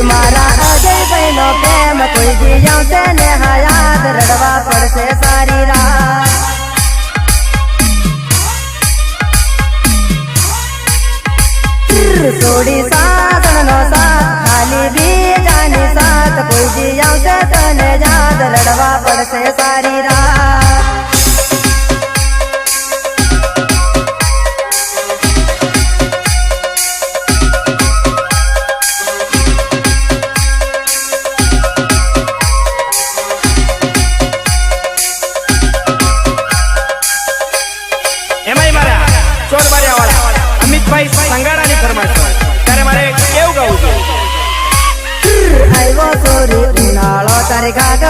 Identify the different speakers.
Speaker 1: મારા અજય ભાઈનો પ્રેમ કોઈ દી આવશે ને હયાત રડવા પડશે સારી રાત છોડી સાધણનો સાથ ખાલી બીજાની સાથ કોઈ દી આવશે તને યાદ રડવા પડશે સારી રાત
Speaker 2: ભાઈ સંગારાની ફરમાઈશ ત્યારે મારે કેવું ગાવું છે
Speaker 1: આવ્યો સોરી ઉનાળો તારે ગાગા